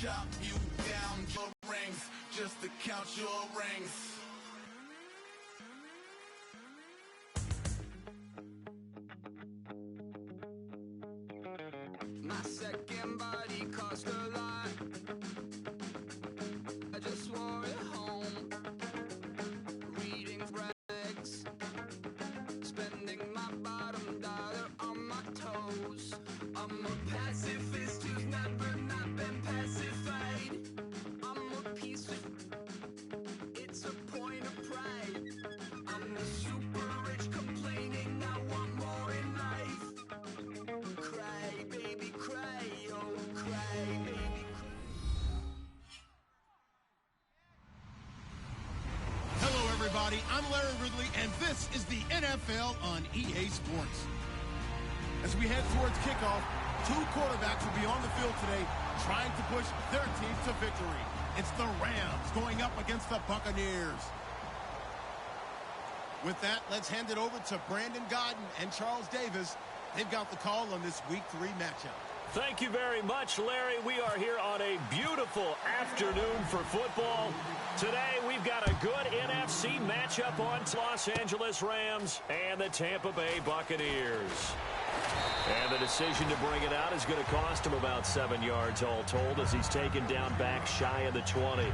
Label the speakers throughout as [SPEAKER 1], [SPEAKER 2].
[SPEAKER 1] chop you down your rings just to count your rings.
[SPEAKER 2] My second body cost a lot. I just wore it home. Reading rags, spending my bottom dollar on my toes. I'm a pacifist who's never not been pacified. I'm a piece of, it's a point of pride. I'm the super rich complaining I want more in life. Cry, baby, cry, oh, cry, baby, cry.
[SPEAKER 3] Hello, everybody. I'm Larry Ridley, and this is the NFL on EA Sports. As we head towards kickoff, two quarterbacks will be on the field today trying to push their teams to victory. It's the Rams going up against the Buccaneers. With that, let's hand it over to Brandon Godden and Charles Davis. They've got the call on this Week 3 matchup.
[SPEAKER 4] Thank you very much, Larry. We are here on a beautiful afternoon for football. Today, we've got a good NFC matchup on Los Angeles Rams and the Tampa Bay Buccaneers. And the decision to bring it out is going to cost him about 7 yards all told as he's taken down back shy of the 20.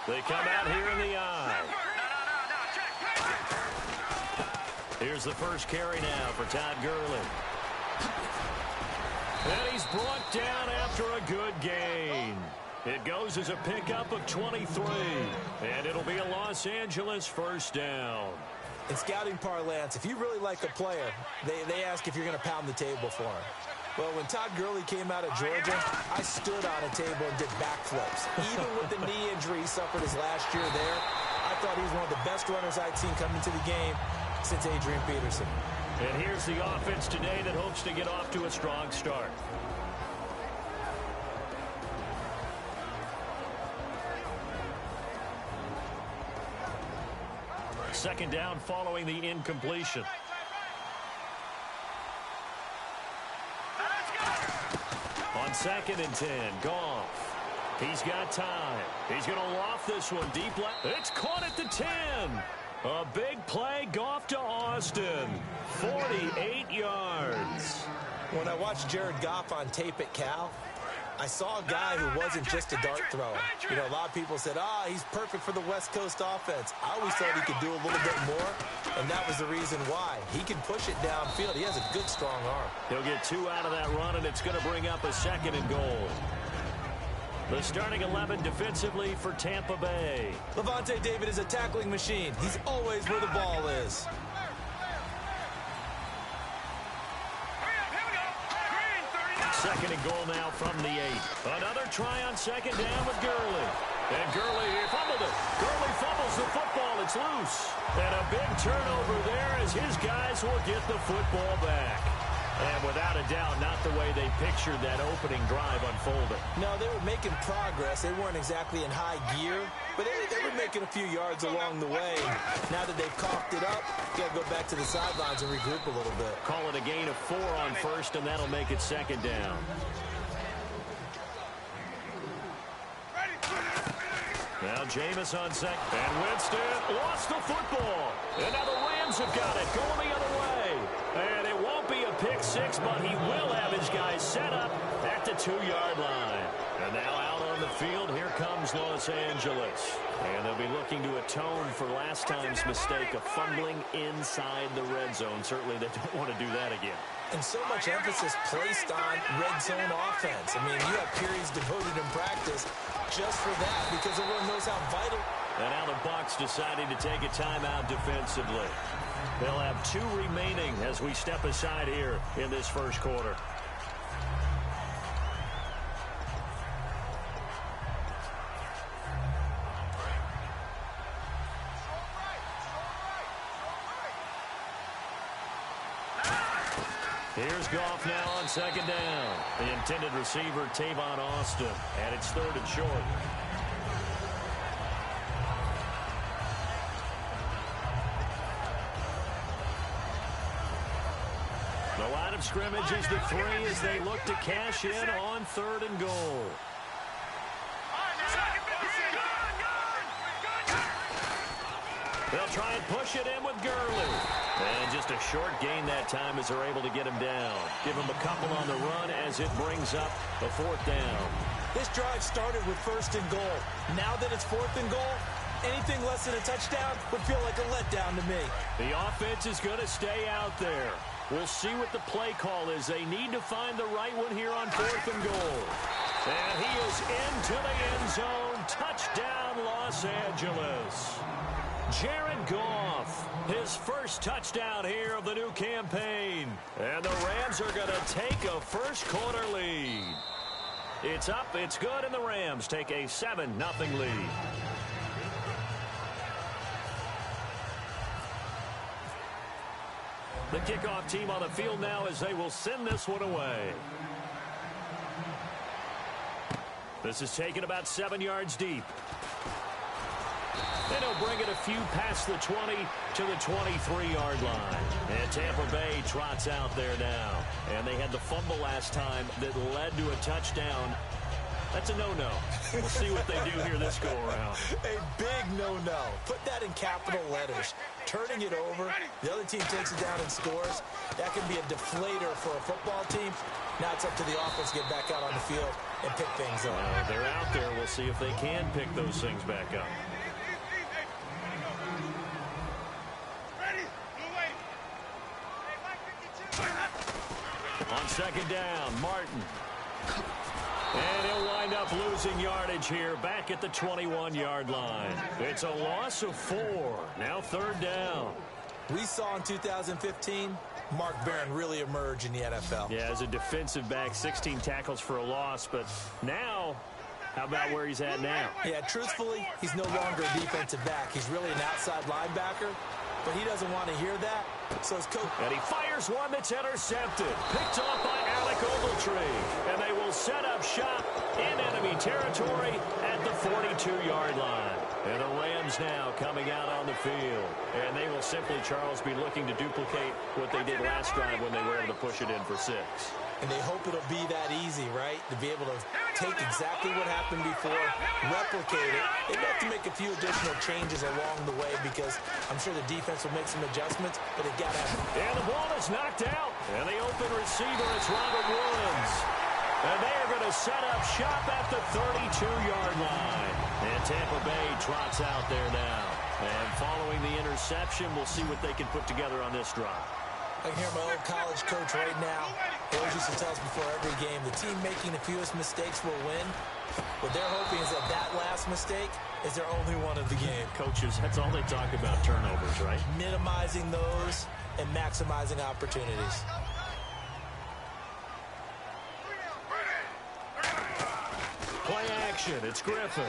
[SPEAKER 4] They come out here in the eye. Here's the first carry now for Todd Gurley. And he's brought down after a good gain. It goes as a pickup of 23. And it'll be a Los Angeles first down.
[SPEAKER 5] In scouting parlance, if you really like a player, they ask if you're going to pound the table for him. Well, when Todd Gurley came out of Georgia, I stood on a table and did backflips. Even with the knee injury he suffered his last year there, I thought he was one of the best runners I'd seen come into the game since Adrian Peterson.
[SPEAKER 4] And here's the offense today that hopes to get off to a strong start. Second down following the incompletion. On 2nd and 10, Goff. He's got time. He's going to loft this one deep left. It's caught at the 10. A big play, Goff to Austin. 48 yards.
[SPEAKER 5] When I watched Jared Goff on tape at Cal, I saw a guy who wasn't just a dart thrower. You know, a lot of people said, he's perfect for the West Coast offense. I always thought he could do a little bit more, and that was the reason why. He can push it downfield. He has a good, strong arm.
[SPEAKER 4] He'll get 2 out of that run, and it's going to bring up a 2nd and goal. The starting 11 defensively for Tampa Bay.
[SPEAKER 5] Levante David is a tackling machine. He's always where the ball is.
[SPEAKER 4] Second and goal now from the 8. Another try on 2nd down with Gurley. And Gurley fumbled it. Gurley fumbles the football. It's loose. And a big turnover there as his guys will get the football back. And without a doubt, not the way they pictured that opening drive unfolding.
[SPEAKER 5] No, they were making progress. They weren't exactly in high gear, but they were making a few yards along the way. Now that they've coughed it up, you got to go back to the sidelines and regroup a little bit.
[SPEAKER 4] Call it a gain of 4 on 1st, and that'll make it 2nd down. Now Jameis on 2nd. And Winston lost the football. And now the Rams have got it going the other way. And it won't be a pick 6, but he will have his guys set up at the 2-yard line. And now out on the field, here comes Los Angeles. And they'll be looking to atone for last time's mistake of fumbling inside the red zone. Certainly they don't want to do that again.
[SPEAKER 5] And so much emphasis placed on red zone offense. I mean, you have periods devoted in practice just for that because everyone knows how vital.
[SPEAKER 4] And now the Bucs deciding to take a timeout defensively. They'll have 2 remaining as we step aside here in this first quarter. Here's Goff now on second down. The intended receiver, Tavon Austin, and it's 3rd and short. The line of scrimmage is the 3 as they look to cash in on 3rd and goal. They'll try and push it in with Gurley. And just a short gain that time as they're able to get him down. Give him a couple on the run as it brings up a 4th down.
[SPEAKER 5] This drive started with 1st and goal. Now that it's 4th and goal, anything less than a touchdown would feel like a letdown to me.
[SPEAKER 4] The offense is going to stay out there. We'll see what the play call is. They need to find the right one here on 4th and goal. And he is into the end zone. Touchdown, Los Angeles. Jared Goff, his first touchdown here of the new campaign. And the Rams are going to take a first-quarter lead. It's up, it's good, and the Rams take a 7-0 lead. The kickoff team on the field now as they will send this one away. This is taken about 7 yards deep. And he'll bring it a few past the 20 to the 23-yard line. And Tampa Bay trots out there now. And they had the fumble last time that led to a touchdown. That's a no-no. We'll see what they do here this go-around.
[SPEAKER 5] A big no-no. Put that in capital letters. Turning it over, the other team takes it down and scores. That can be a deflator for a football team. Now it's up to the offense to get back out on the field and pick things up.
[SPEAKER 4] They're out there. We'll see if they can pick those things back up. On second down, Martin. And he'll wind up losing yardage here back at the 21-yard line. It's a loss of 4. Now 3rd down.
[SPEAKER 5] We saw in 2015 Mark Barron really emerge in the NFL.
[SPEAKER 4] Yeah, as a defensive back, 16 tackles for a loss. But now, how about where he's at now?
[SPEAKER 5] Yeah, truthfully, he's no longer a defensive back. He's really an outside linebacker. But he doesn't want to hear that, so his coach...
[SPEAKER 4] And he fires one that's intercepted. Picked off by Alec Ogletree. And they will set up shop in enemy territory at the 42-yard line. And the Rams now coming out on the field. And they will simply, Charles, be looking to duplicate what they did last drive when they were able to push it in for 6.
[SPEAKER 5] And they hope it'll be that easy, right? To be able to take exactly what happened before, replicate it. They have to make a few additional changes along the way because I'm sure the defense will make some adjustments, but it got to happen.
[SPEAKER 4] And the ball is knocked out. And the open receiver, it's Robert Woods. And they are going to set up shop at the 32-yard line. And Tampa Bay trots out there now. And following the interception, we'll see what they can put together on this drive.
[SPEAKER 5] I can hear my old college coach right now. He always used to tell us before every game, the team making the fewest mistakes will win. What they're hoping is that that last mistake is their only one of the game.
[SPEAKER 4] Coaches, that's all they talk about, turnovers, right?
[SPEAKER 5] Minimizing those and maximizing opportunities.
[SPEAKER 4] Play action. It's Griffin.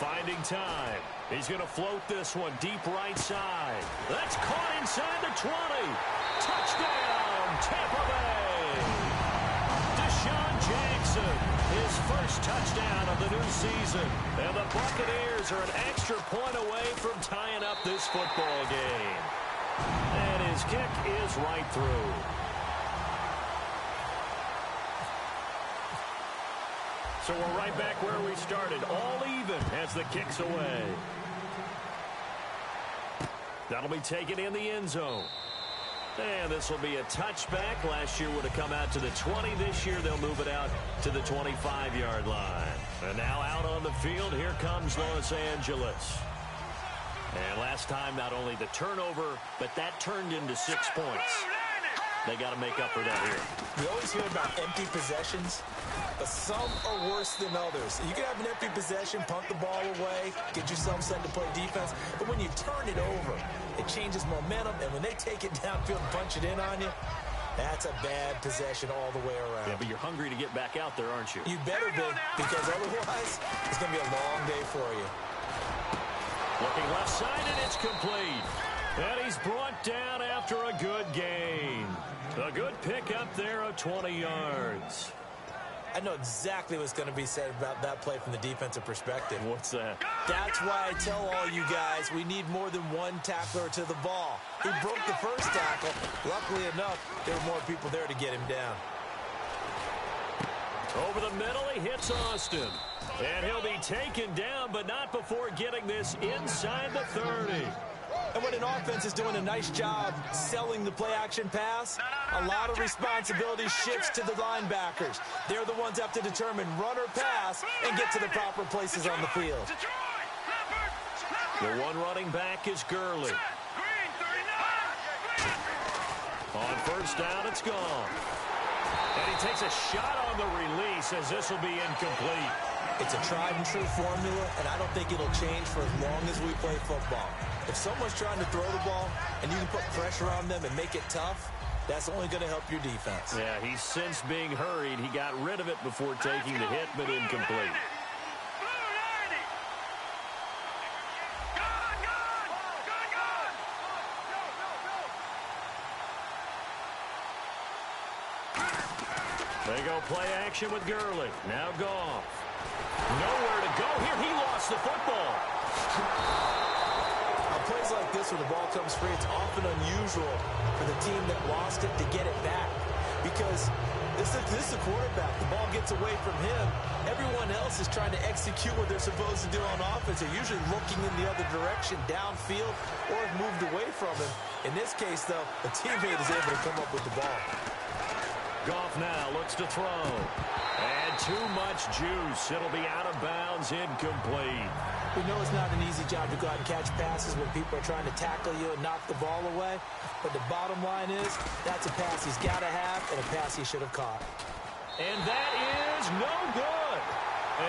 [SPEAKER 4] Finding time. He's going to float this one deep right side. That's caught inside the 20. Touchdown, Tampa Bay. Deshaun Jackson, his first touchdown of the new season. And the Buccaneers are an extra point away from tying up this football game. And his kick is right through. So we're right back where we started, all even as the kick's away. That'll be taken in the end zone. And this will be a touchback. Last year would have come out to the 20. This year they'll move it out to the 25-yard line. And now out on the field, here comes Los Angeles. And last time, not only the turnover, but that turned into 6 points. They got to make up for that here.
[SPEAKER 5] You always hear about empty possessions, but some are worse than others. You can have an empty possession, punt the ball away, get yourself set to play defense, but when you turn it over, it changes momentum, and when they take it downfield and punch it in on you, that's a bad possession all the way around.
[SPEAKER 4] Yeah, but you're hungry to get back out there, aren't you?
[SPEAKER 5] You better be, because otherwise, it's going to be a long day for you.
[SPEAKER 4] Looking left side, and it's complete. And he's brought down after a good gain. A good pick 20 yards.
[SPEAKER 5] I know exactly what's going to be said about that play from the defensive perspective.
[SPEAKER 4] What's that?
[SPEAKER 5] That's why I tell all you guys we need more than one tackler to the ball. He broke the first tackle. Luckily enough, there were more people there to get him down.
[SPEAKER 4] Over the middle, he hits Austin. And he'll be taken down, but not before getting this inside the 30.
[SPEAKER 5] And when an offense is doing a nice job selling the play-action pass, a lot of responsibility shifts to the linebackers. They're the ones that have to determine run or pass and get to the proper places on the field.
[SPEAKER 4] The one running back is Gurley. On first down, it's gone. And he takes a shot on the release as this will be incomplete.
[SPEAKER 5] It's a tried-and-true formula, and I don't think it'll change for as long as we play football. If someone's trying to throw the ball and you can put pressure on them and make it tough, that's only going to help your defense.
[SPEAKER 4] Yeah, he's since being hurried. He got rid of it before taking the hit, but incomplete. They go play action with Gurley. Now Goff. Nowhere to go here. He lost the football.
[SPEAKER 5] On plays like this, when the ball comes free, it's often unusual for the team that lost it to get it back. Because this is the quarterback. The ball gets away from him. Everyone else is trying to execute what they're supposed to do on offense. They're usually looking in the other direction, downfield, or have moved away from him. In this case, though, a teammate is able to come up with the ball.
[SPEAKER 4] Goff now looks to throw. And too much juice. It'll be out of bounds, incomplete.
[SPEAKER 5] We know it's not an easy job to go out and catch passes when people are trying to tackle you and knock the ball away. But the bottom line is, that's a pass he's got to have and a pass he should have caught.
[SPEAKER 4] And that is no good.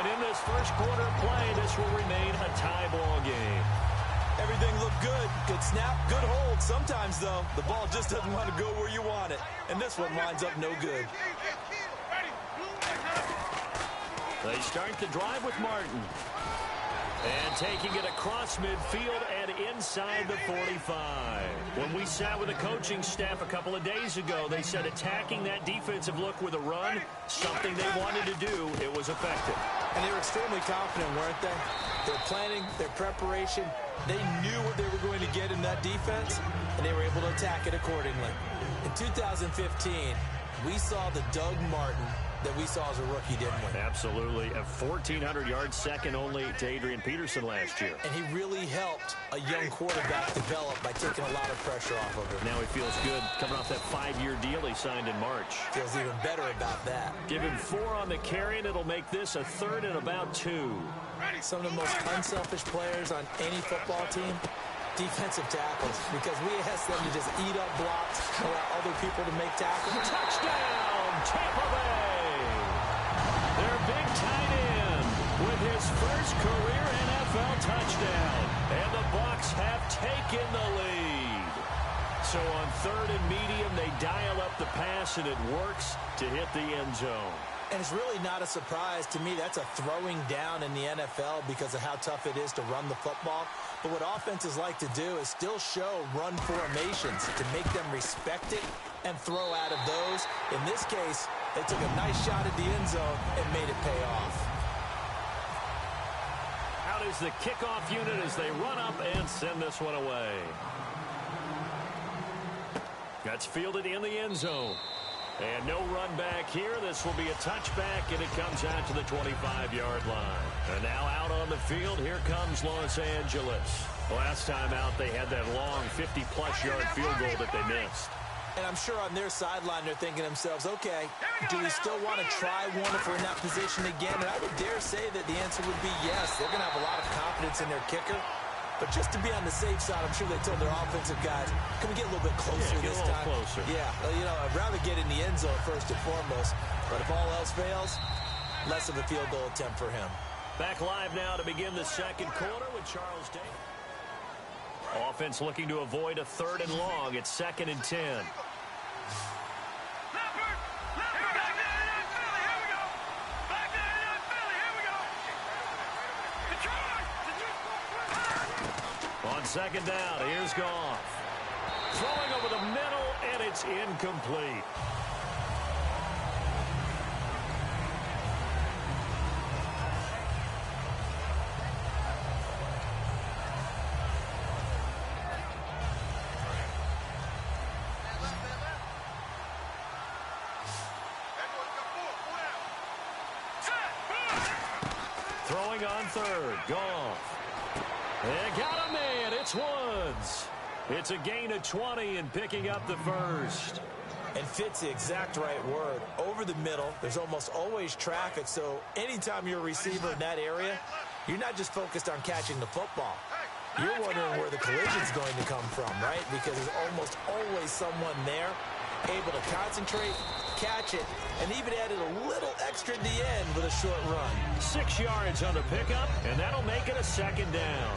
[SPEAKER 4] And in this first quarter play, this will remain a tie ball game.
[SPEAKER 5] Everything looked good. Good snap, good hold. Sometimes, though, the ball just doesn't want to go where you want it. And this one winds up no good.
[SPEAKER 4] They start the drive with Martin. And taking it across midfield and inside the 45. When we sat with the coaching staff a couple of days ago, they said attacking that defensive look with a run, something they wanted to do, it was effective.
[SPEAKER 5] And they were extremely confident, weren't they? Their planning, their preparation, they knew what they were going to get in that defense, and they were able to attack it accordingly. In 2015, we saw the Doug Martin that we saw as a rookie, didn't we?
[SPEAKER 4] Absolutely. A 1,400 yards, second only to Adrian Peterson last year.
[SPEAKER 5] And he really helped a young quarterback develop by taking a lot of pressure off of him.
[SPEAKER 4] Now he feels good coming off that 5-year deal he signed in March.
[SPEAKER 5] Feels even better about that.
[SPEAKER 4] Give him 4 on the carry, and it'll make this a third and about 2.
[SPEAKER 5] Some of the most unselfish players on any football team, defensive tackles, because we ask them to just eat up blocks, allow other people to make tackles.
[SPEAKER 4] Touchdown, Tampa Bay! Their big tight end with his first career NFL touchdown. And the Bucs have taken the lead. So on third and medium, they dial up the pass, and it works to hit the end zone.
[SPEAKER 5] And it's really not a surprise to me. That's a throwing down in the NFL because of how tough it is to run the football. But what offenses like to do is still show run formations to make them respect it and throw out of those. In this case, they took a nice shot at the end zone and made it pay off.
[SPEAKER 4] Out is the kickoff unit as they run up and send this one away. That's fielded in the end zone. And no run back here. This will be a touchback, and it comes out to the 25-yard line. And now out on the field, here comes Los Angeles. Last time out, they had that long 50-plus yard field goal that they missed.
[SPEAKER 5] And I'm sure on their sideline, they're thinking to themselves, okay, do we still want to try one if we're in that position again? And I would dare say that the answer would be yes. They're going to have a lot of confidence in their kicker. But just to be on the safe side, I'm sure they told their offensive guys, can we get a little bit closer this time?
[SPEAKER 4] Closer.
[SPEAKER 5] Yeah, you know, I'd rather get in the end zone first and foremost. But if all else fails, less of a field goal attempt for him.
[SPEAKER 4] Back live now to begin the second quarter with Charles Davis. Offense looking to avoid a third and long. It's 2nd and 10. On second down, here's Goff. Throwing over the middle, and it's incomplete. throwing on third. Goff. They got a man. It's Woods. It's a gain of 20 and picking up the first.
[SPEAKER 5] And fits the exact right word. Over the middle, there's almost always traffic, so anytime you're a receiver in that area, you're not just focused on catching the football. You're wondering where the collision's going to come from, right? Because there's almost always someone there able to concentrate, catch it, and even added a little extra at the end with a short run.
[SPEAKER 4] 6 yards on the pickup, and that'll make it a second down.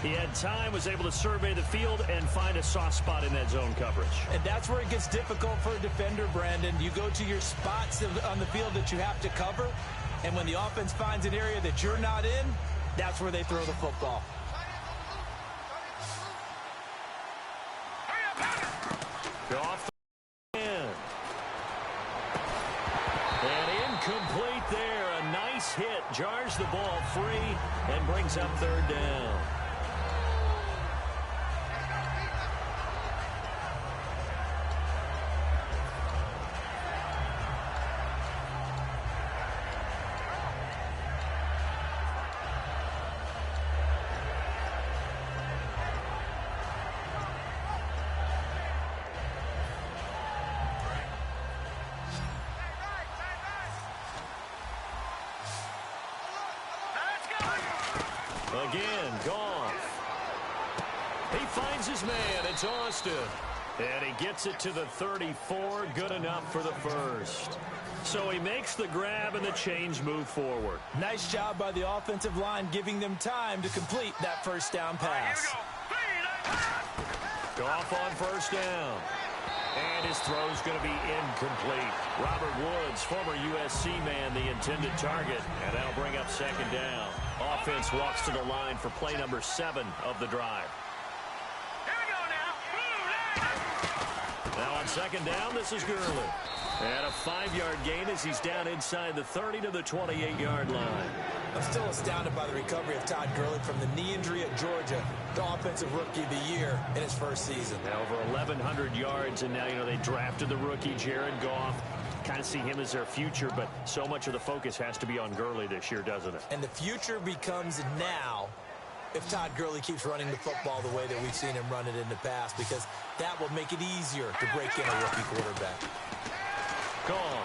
[SPEAKER 4] He had time, was able to survey the field and find a soft spot in that zone coverage.
[SPEAKER 5] And that's where it gets difficult for a defender, Brandon. You go to your spots on the field that you have to cover, and when the offense finds an area that you're not in, that's where they throw the football.
[SPEAKER 4] Off the end. And incomplete there. A nice hit. Jars the ball free and brings up third down. Again, Goff. He finds his man. It's Austin. And he gets it to the 34. Good enough for the first. So he makes the grab and the chains move forward.
[SPEAKER 5] Nice job by the offensive line giving them time to complete that first down pass.
[SPEAKER 4] Goff on first down. And his throw's going to be incomplete. Robert Woods, former USC man, the intended target. And that'll bring up second down. Offense walks to the line for play number 7 of the drive.
[SPEAKER 2] Here we go now.
[SPEAKER 4] Now on second down, this is Gurley. And a 5-yard gain as he's down inside the 30 to the 28-yard line.
[SPEAKER 5] I'm still astounded by the recovery of Todd Gurley from the knee injury at Georgia, the offensive rookie of the year in his first season.
[SPEAKER 4] Now over 1,100 yards, and now, they drafted the rookie, Jared Goff. Kind of see him as their future, but so much of the focus has to be on Gurley this year, doesn't it?
[SPEAKER 5] And the future becomes now if Todd Gurley keeps running the football the way that we've seen him run it in the past, because that will make it easier to break in a rookie quarterback.
[SPEAKER 4] Gone.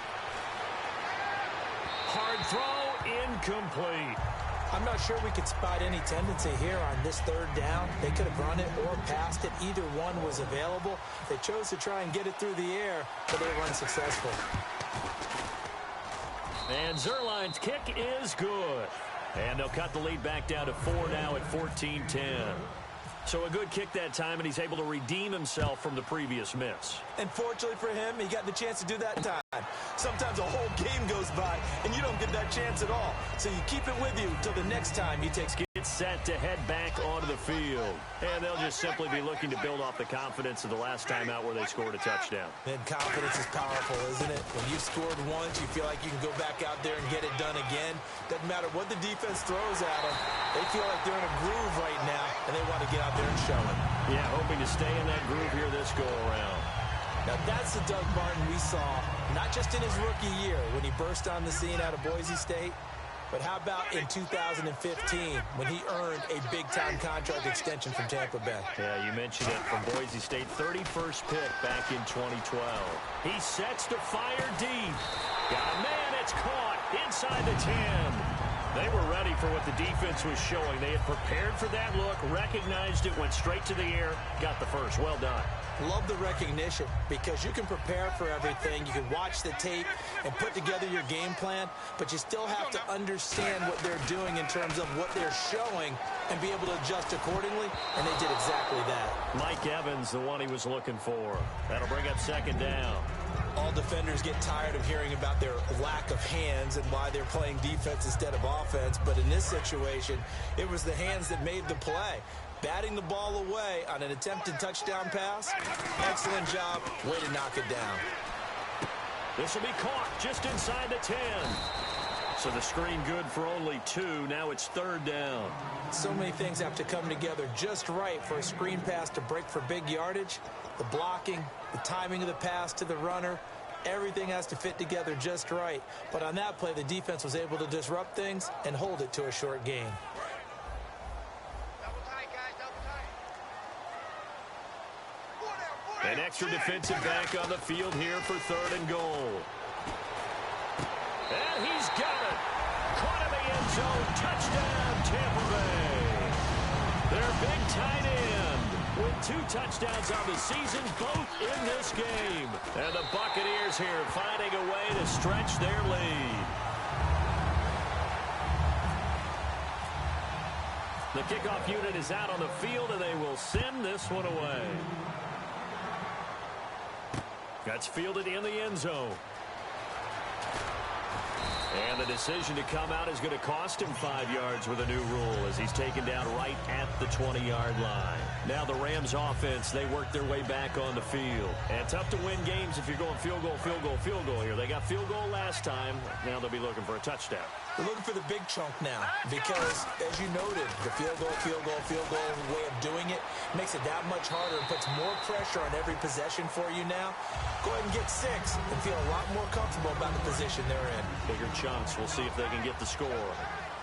[SPEAKER 4] Hard throw, incomplete.
[SPEAKER 5] I'm not sure we could spot any tendency here on this third down. They could have run it or passed it. Either one was available. They chose to try and get it through the air, but they were unsuccessful.
[SPEAKER 4] And Zerline's kick is good. And they'll cut the lead back down to 4 now at 14-10. So a good kick that time, and he's able to redeem himself from the previous miss.
[SPEAKER 5] And fortunately for him, he got the chance to do that time. Sometimes a whole game goes by, and you don't get that chance at all. So you keep it with you until the next time he takes.
[SPEAKER 4] Gets set to head back onto the field. And they'll just simply be looking to build off the confidence of the last time out where they scored a touchdown.
[SPEAKER 5] And confidence is powerful, isn't it? When you've scored once, you feel like you can go back out there and get it done again. Doesn't matter what the defense throws at them. They feel like they're in a groove right now, and they want to get out there and show it.
[SPEAKER 4] Yeah, hoping to stay in that groove here this go-around.
[SPEAKER 5] Now, that's the Doug Martin we saw, not just in his rookie year when he burst on the scene out of Boise State, but how about in 2015 when he earned a big-time contract extension from Tampa Bay?
[SPEAKER 4] Yeah, you mentioned it, from Boise State, 31st pick back in 2012. He sets to fire deep. Got a man, it's caught inside the 10. They were ready for what the defense was showing. They had prepared for that look, recognized it, went straight to the air, got the first. Well done.
[SPEAKER 5] Love the recognition, because you can prepare for everything. You can watch the tape and put together your game plan, but you still have to understand what they're doing in terms of what they're showing and be able to adjust accordingly, and they did exactly that.
[SPEAKER 4] Mike Evans, the one he was looking for. That'll bring up second down.
[SPEAKER 5] All defenders get tired of hearing about their lack of hands and why they're playing defense instead of offense, but in this situation, it was the hands that made the play. Batting the ball away on an attempted touchdown pass. Excellent job. Way to knock it down.
[SPEAKER 4] This will be caught just inside the 10. So the screen good for only 2. Now it's third down.
[SPEAKER 5] So many things have to come together just right for a screen pass to break for big yardage. The blocking, the timing of the pass to the runner, Everything has to fit together just right. But on that play, the defense was able to disrupt things and hold it to a short gain.
[SPEAKER 4] An extra defensive back on the field here for 3rd and goal. And he's got it. Caught in the end zone. Touchdown, Tampa Bay. Their big tight end with 2 touchdowns on the season, both in this game. And the Buccaneers here finding a way to stretch their lead. The kickoff unit is out on the field, and they will send this one away. That's fielded in the end zone. And the decision to come out is going to cost him 5 yards with a new rule as he's taken down right at the 20-yard line. Now the Rams offense, they work their way back on the field. And tough to win games if you're going field goal, field goal, field goal here. They got field goal last time. Now they'll be looking for a touchdown.
[SPEAKER 5] They're looking for the big chunk now because, as you noted, the field goal way of doing it makes it that much harder and puts more pressure on every possession for you now. Go ahead and get 6 and feel a lot more comfortable about the position they're in.
[SPEAKER 4] Bigger chunks. We'll see if they can get the score.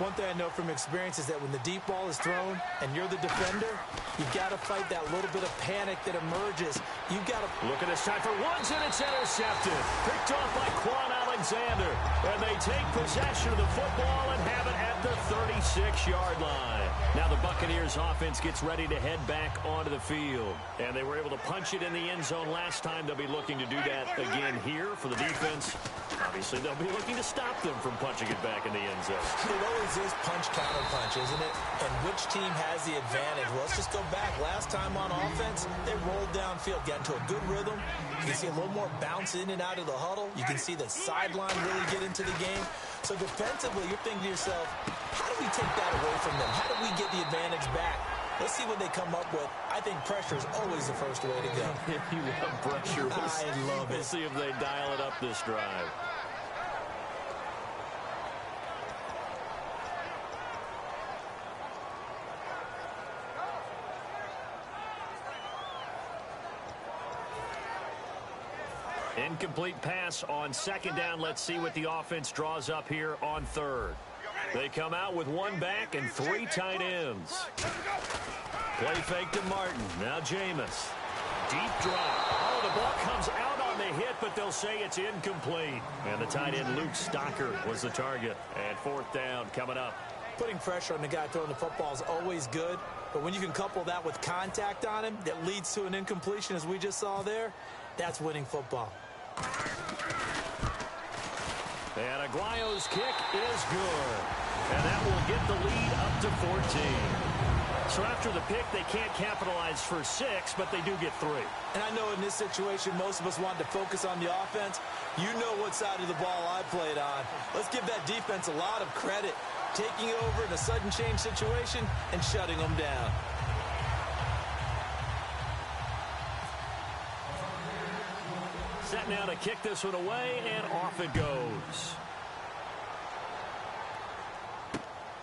[SPEAKER 5] One thing I know from experience is that when the deep ball is thrown and you're the defender, you've got to fight that little bit of panic that emerges. You've got to
[SPEAKER 4] look at this time for Woods, and it's intercepted. Picked off by Quan Alexander. And they take possession of the football and have it at the 36-yard line. Now the Buccaneers offense gets ready to head back onto the field. And they were able to punch it in the end zone last time. They'll be looking to do that again here for the defense. Obviously, they'll be looking to stop them from punching it back in the end zone.
[SPEAKER 5] It always is punch-counter-punch, isn't it? And which team has the advantage? Well, let's just go back. Last time on offense, they rolled downfield, got into a good rhythm. You can see a little more bounce in and out of the huddle. You can see the sideline really get into the game. So defensively, you're thinking to yourself, how do we take that away from them? How do we get the advantage back? Let's see what they come up with. I think pressure is always the first way to go.
[SPEAKER 4] You love pressure.
[SPEAKER 5] I love it.
[SPEAKER 4] We'll see if they dial it up this drive. Incomplete pass on 2nd down. Let's see what the offense draws up here on 3rd. They come out with 1 back and 3 tight ends. Play fake to Martin. Now Jameis. Deep drop. Oh, the ball comes out on the hit, but they'll say it's incomplete. And the tight end, Luke Stocker, was the target. And 4th down coming up.
[SPEAKER 5] Putting pressure on the guy throwing the football is always good, but when you can couple that with contact on him that leads to an incompletion, as we just saw there, that's winning football.
[SPEAKER 4] And Aguayo's kick is good. And that will get the lead up to 14. So after the pick, they can't capitalize for 6, but they do get 3.
[SPEAKER 5] And I know in this situation, most of us wanted to focus on the offense. You know what side of the ball I played on. Let's give that defense a lot of credit. Taking over in a sudden change situation and shutting them down.
[SPEAKER 4] Set now to kick this one away, and off it goes.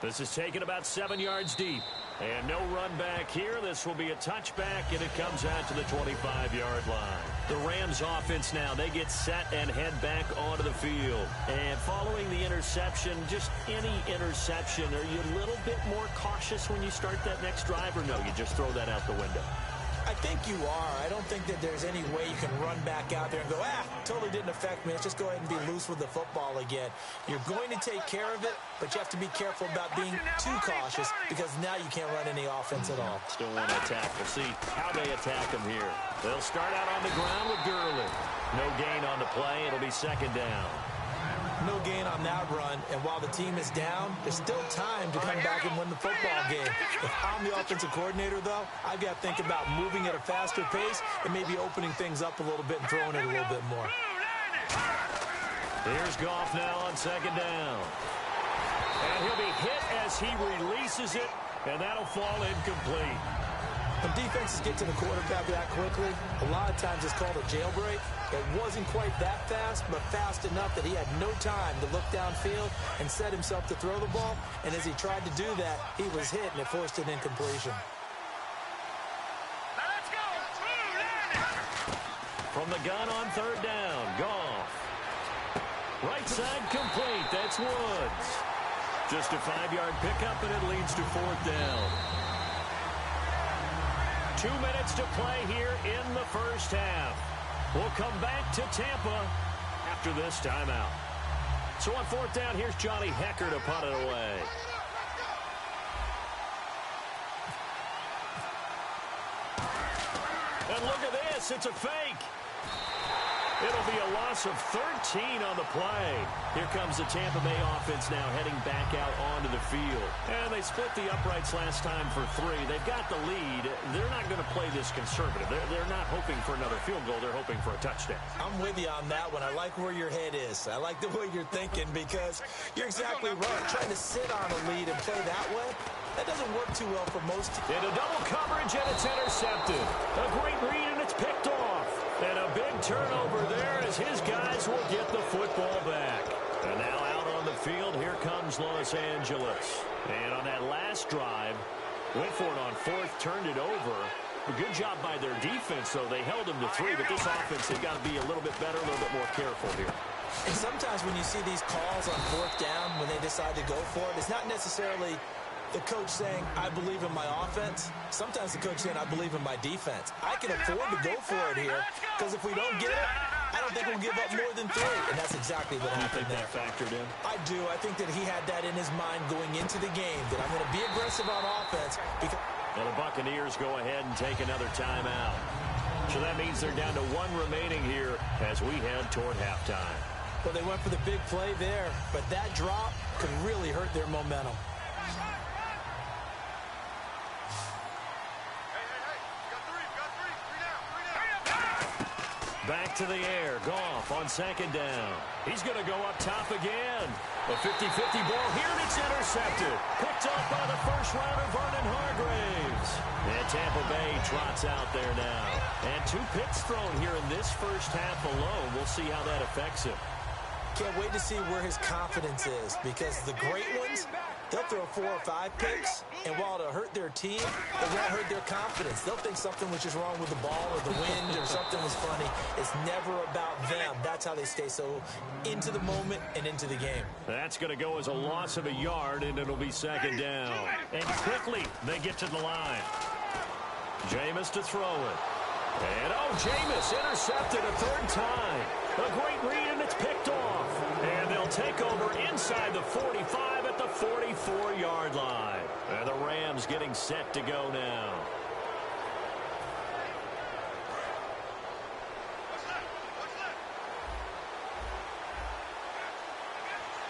[SPEAKER 4] This is taken about 7 yards deep. And no run back here. This will be a touchback, and it comes out to the 25-yard line. The Rams offense now, they get set and head back onto the field. And following the interception, just any interception, are you a little bit more cautious when you start that next drive, or no, you just throw that out the window?
[SPEAKER 5] I think you are. I don't think that there's any way you can run back out there and go, totally didn't affect me. Let's just go ahead and be loose with the football again. You're going to take care of it, but you have to be careful about being too cautious because now you can't run any offense at all.
[SPEAKER 4] Still want to attack. We'll see how they attack them here. They'll start out on the ground with Gurley. No gain on the play. It'll be 2nd down.
[SPEAKER 5] No gain on that run, and while the team is down, there's still time to come back and win the football game. If I'm the offensive coordinator, though, I've got to think about moving at a faster pace and maybe opening things up a little bit and throwing it a little bit more.
[SPEAKER 4] Here's Goff now on 2nd down. And he'll be hit as he releases it, and that'll fall incomplete.
[SPEAKER 5] When defenses get to the quarterback that quickly, a lot of times it's called a jailbreak. It wasn't quite that fast, but fast enough that he had no time to look downfield and set himself to throw the ball. And as he tried to do that, he was hit, and it forced an incompletion.
[SPEAKER 4] From the gun on 3rd down, Goff. right side complete. That's Woods. Just a 5-yard pickup, and it leads to 4th down. 2 minutes to play here in the first half. We'll come back to Tampa after this timeout. So on 4th down, here's Johnny Hecker to punt it away. And look at this. It's a fake. It'll be a loss of 13 on the play. Here comes the Tampa Bay offense now heading back out onto the field. And they split the uprights last time for 3. They've got the lead. They're not going to play this conservative. They're not hoping for another field goal. They're hoping for a touchdown.
[SPEAKER 5] I'm with you on that one. I like where your head is. I like the way you're thinking because you're exactly right. Trying to sit on a lead and play that way, that doesn't work too well for most teams.
[SPEAKER 4] Into double coverage, and it's intercepted. A great read, and it's picked off. And a big turnover there as his guys will get the football back. And now out on the field, here comes Los Angeles. And on that last drive, went for it on 4th, turned it over. A good job by their defense, though. They held them to 3, but this offense has got to be a little bit better, a little bit more careful here.
[SPEAKER 5] And sometimes when you see these calls on 4th down, when they decide to go for it, it's not necessarily the coach saying, I believe in my offense. Sometimes the coach saying, I believe in my defense. I can afford to go for it here because if we don't get it, I don't think we'll give up more than 3. And that's exactly what happened there.
[SPEAKER 4] You think that factored in?
[SPEAKER 5] I do. I think that he had that in his mind going into the game, that I'm going to be aggressive on offense.
[SPEAKER 4] And the Buccaneers go ahead and take another timeout. So that means they're down to 1 remaining here as we head toward halftime.
[SPEAKER 5] Well, they went for the big play there, but that drop could really hurt their momentum.
[SPEAKER 4] Back to the air. Goff on 2nd down. He's going to go up top again. A 50-50 ball here, and it's intercepted. Picked off by the first-rounder, Vernon Hargreaves. And Tampa Bay trots out there now. And 2 picks thrown here in this first half alone. We'll see how that affects him.
[SPEAKER 5] Can't wait to see where his confidence is because the great ones, they'll throw 4 or 5 picks, and while it'll hurt their team, it won't hurt their confidence. They'll think something was just wrong with the ball or the wind or something was funny. It's never about them. That's how they stay so into the moment and into the game.
[SPEAKER 4] That's going to go as a loss of a yard, and it'll be 2nd down. And quickly, they get to the line. Jameis to throw it. And, Jameis intercepted a 3rd time. A great read, and it's picked off. And they'll take over inside the 45 at the 44-yard line. And the Rams getting set to go now.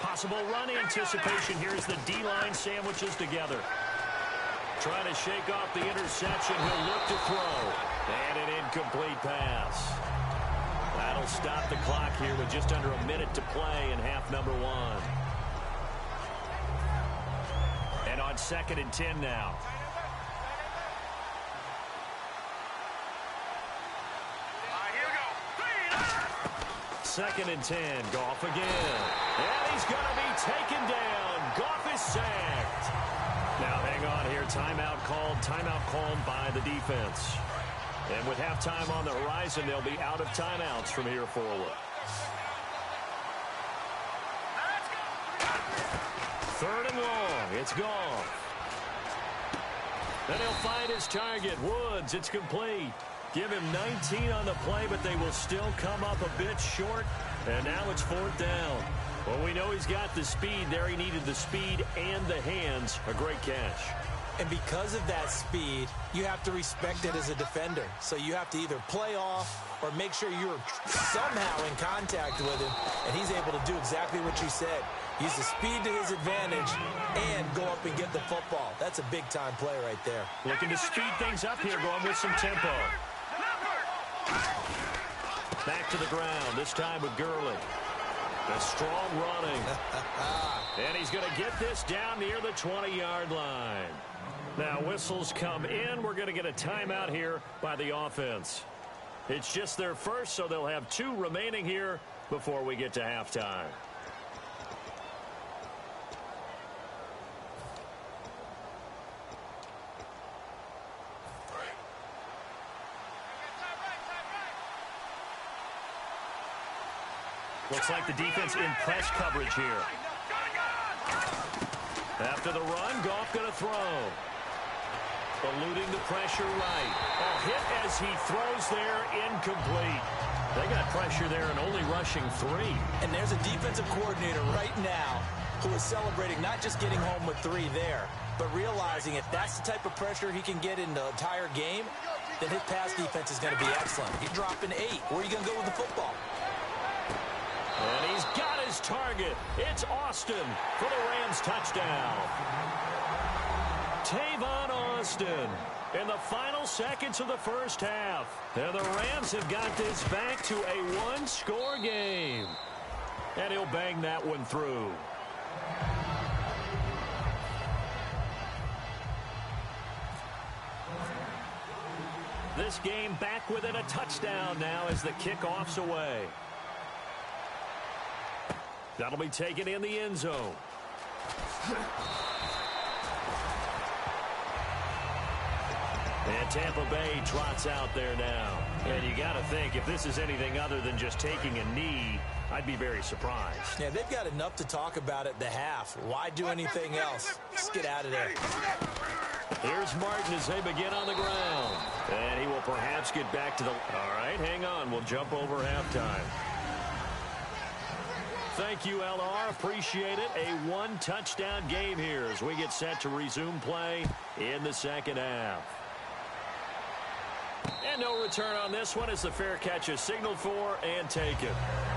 [SPEAKER 4] Possible run anticipation here as the D-line sandwiches together. Trying to shake off the interception. He'll look to throw. And an incomplete pass. That'll stop the clock here with just under a minute to play in half number 1. And on 2nd and 10 now.
[SPEAKER 1] Here we go.
[SPEAKER 4] 2nd and 10. Goff again. And he's going to be taken down. Goff is sacked. Now hang on here. Timeout called by the defense. And with halftime on the horizon, they'll be out of timeouts from here forward. 3rd and long. It's gone. Then he'll find his target. Woods, it's complete. Give him 19 on the play, but they will still come up a bit short. And now it's 4th down. Well, we know he's got the speed there. He needed the speed and the hands. A great catch.
[SPEAKER 5] And because of that speed, you have to respect it as a defender. So you have to either play off or make sure you're somehow in contact with him. And he's able to do exactly what you said. Use the speed to his advantage and go up and get the football. That's a big-time play right there.
[SPEAKER 4] Looking to speed things up here, going with some tempo. Back to the ground, this time with Gurley. The strong running. And he's going to get this down near the 20-yard line. Now whistles come in. We're going to get a timeout here by the offense. It's just their first, so they'll have 2 remaining here before we get to halftime. Looks like the defense in press coverage here. After the run, Goff going to throw. Eluding the pressure right. A hit as he throws there, incomplete. They got pressure there and only rushing 3.
[SPEAKER 5] And there's a defensive coordinator right now who is celebrating not just getting home with 3 there, but realizing if that's the type of pressure he can get in the entire game, then his pass defense is going to be excellent. He's dropping 8. Where are you going to go with the football?
[SPEAKER 4] And he's got his target. It's Austin for the Rams touchdown. Tavon Austin in the final seconds of the first half. And the Rams have got this back to a 1-score game. And he'll bang that one through. This game back within a touchdown now as the kickoff's away. That'll be taken in the end zone. And Tampa Bay trots out there now. And you got to think, if this is anything other than just taking a knee, I'd be very surprised.
[SPEAKER 5] Yeah, they've got enough to talk about at the half. Why do anything else? Just get out of there.
[SPEAKER 4] Here's Martin as they begin on the ground. And he will perhaps get back to the... All right, hang on. We'll jump over halftime. Thank you, LR. Appreciate it. A 1-touchdown game here as we get set to resume play in the second half. And no return on this one as the fair catch is signaled for and taken.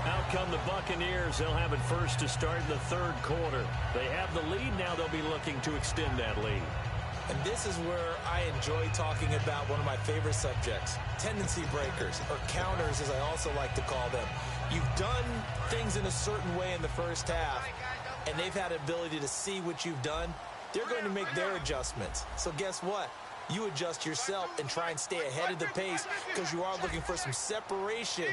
[SPEAKER 4] Out come the Buccaneers. They'll have it first to start in the third quarter. They have the lead. Now they'll be looking to extend that lead.
[SPEAKER 5] And this is where I enjoy talking about one of my favorite subjects, tendency breakers, or counters as I also like to call them. You've done things in a certain way in the first half, and they've had the ability to see what you've done. They're going to make their adjustments. So guess what? You adjust yourself and try and stay ahead of the pace because you are looking for some separation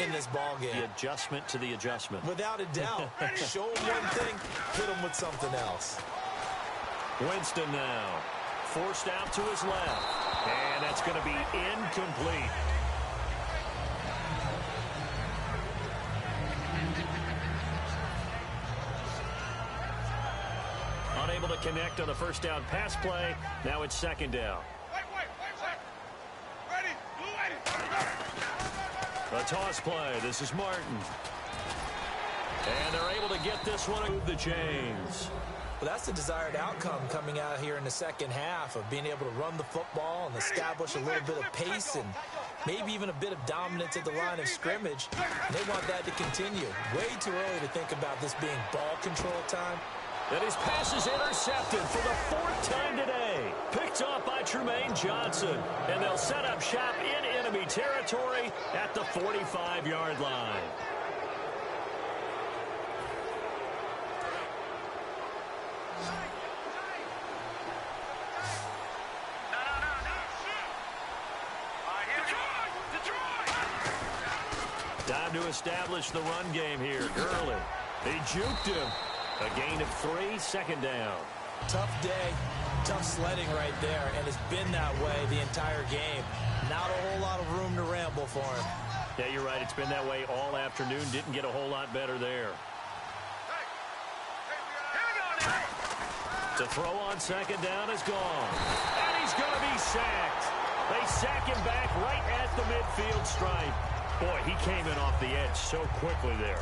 [SPEAKER 5] in this ball game.
[SPEAKER 4] The adjustment to the adjustment.
[SPEAKER 5] Without a doubt. Show them one thing, hit them with something else.
[SPEAKER 4] Winston now. Forced out to his left. And that's going to be incomplete. Unable to connect on the first down pass play. Now it's second down. A toss play. This is Martin. And they're able to get this one and move the chains.
[SPEAKER 5] Well, that's the desired outcome coming out here in the second half of being able to run the football and establish a little bit of pace and maybe even a bit of dominance at the line of scrimmage. And they want that to continue. Way too early to think about this being ball control time.
[SPEAKER 4] And his pass is intercepted for the 4th time today. Picked off by Tremaine Johnson. And they'll set up shop in enemy territory at the 45-yard line. Time to establish the run game here. Gurley. He juked him. A gain of 3, second down.
[SPEAKER 5] Tough day, tough sledding right there, and it's been that way the entire game. Not a whole lot of room to ramble for him.
[SPEAKER 4] Yeah, you're right. It's been that way all afternoon. Didn't get a whole lot better there. To throw on second down is gone. And he's going to be sacked. They sack him back right at the midfield stripe. Boy, he came in off the edge so quickly there.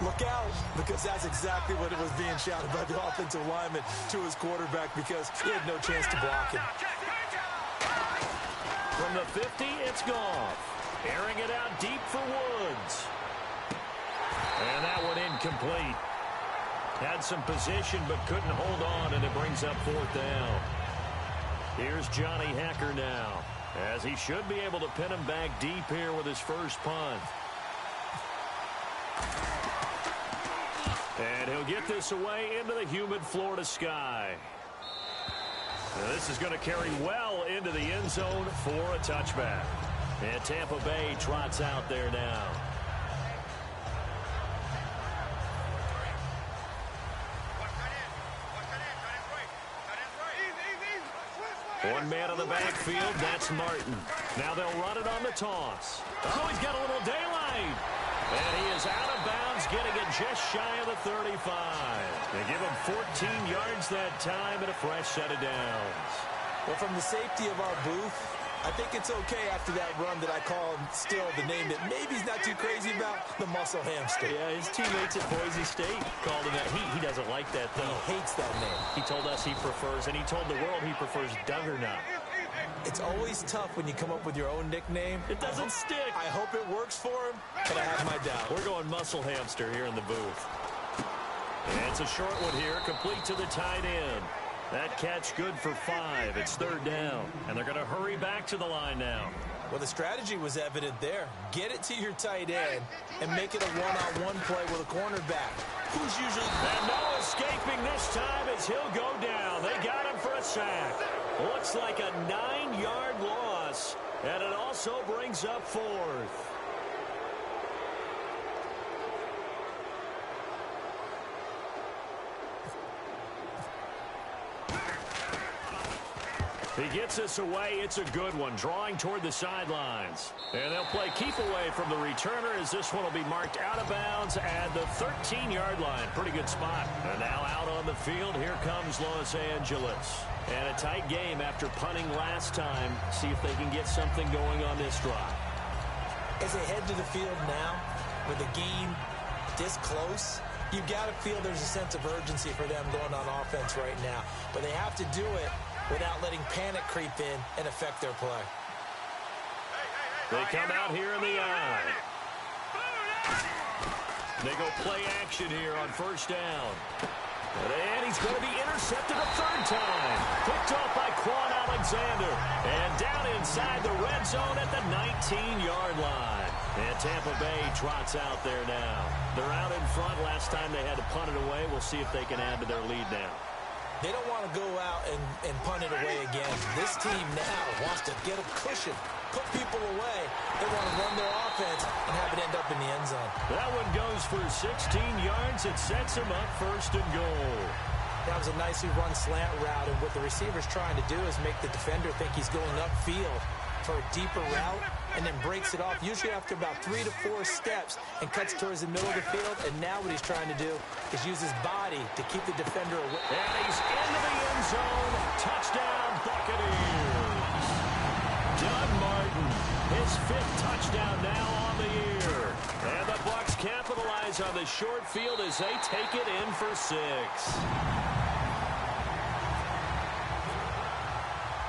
[SPEAKER 5] Look out, because that's exactly what it was being shouted by the offensive lineman to his quarterback because he had no chance to block him.
[SPEAKER 4] From the 50, it's Goff. Airing it out deep for Woods. And that one incomplete. Had some position but couldn't hold on, and it brings up 4th down. Here's Johnny Hecker now, as he should be able to pin him back deep here with his first punt. And he'll get this away into the humid Florida sky. Now this is going to carry well into the end zone for a touchback. And Tampa Bay trots out there now. One man on the backfield, that's Martin. Now they'll run it on the toss. Oh, he's got a little daylight. And he is out of bounds, getting it just shy of the 35. They give him 14 yards that time and a fresh set of downs.
[SPEAKER 5] Well, from the safety of our booth, I think it's okay after that run that I call him still the name that maybe he's not too crazy about, the muscle hamster.
[SPEAKER 4] Yeah, his teammates at Boise State called him that. He doesn't like that, though.
[SPEAKER 5] He hates that name.
[SPEAKER 4] He told us he prefers, and he told the world he prefers Duggernup.
[SPEAKER 5] It's always tough when you come up with your own nickname.
[SPEAKER 4] It doesn't stick.
[SPEAKER 5] I hope it works for him, but I have my doubts.
[SPEAKER 4] We're going muscle hamster here in the booth. And it's a short one here, complete to the tight end. That catch good for 5. It's 3rd down, and they're going to hurry back to the line now.
[SPEAKER 5] Well, the strategy was evident there. Get it to your tight end and make it a one-on-one play with a cornerback, who's usually...
[SPEAKER 4] And no escaping this time as he'll go down. They got him for a sack. Looks like a 9-yard loss, and it also brings up 4th. He gets us away. It's a good one, drawing toward the sidelines. And they'll play keep away from the returner as this one will be marked out of bounds at the 13-yard line. Pretty good spot. And now out on the field, here comes Los Angeles. And a tight game after punting last time. See if they can get something going on this drive.
[SPEAKER 5] As they head to the field now, with the game this close, you've got to feel there's a sense of urgency for them going on offense right now. But they have to do it without letting panic creep in and affect their play.
[SPEAKER 4] They come out here in the eye. They go play action here on 1st down. And he's going to be intercepted a 3rd time. Picked off by Quan Alexander. And down inside the red zone at the 19-yard line. And Tampa Bay trots out there now. They're out in front. Last time they had to punt it away. We'll see if they can add to their lead now.
[SPEAKER 5] They don't want to go out and punt it away again. This team now wants to get a cushion, put people away. They want to run their offense and have it end up in the end zone.
[SPEAKER 4] That one goes for 16 yards. It sets them up 1st and goal.
[SPEAKER 5] That was a nicely run slant route, and what the receiver's trying to do is make the defender think he's going upfield for a deeper route and then breaks it off, usually after about 3 to 4 steps, and cuts towards the middle of the field. And now what he's trying to do is use his body to keep the defender away.
[SPEAKER 4] And he's into the end zone. Touchdown, Buccaneers. Doug Martin, his 5th touchdown now on the year. And the Bucs capitalize on the short field as they take it in for 6.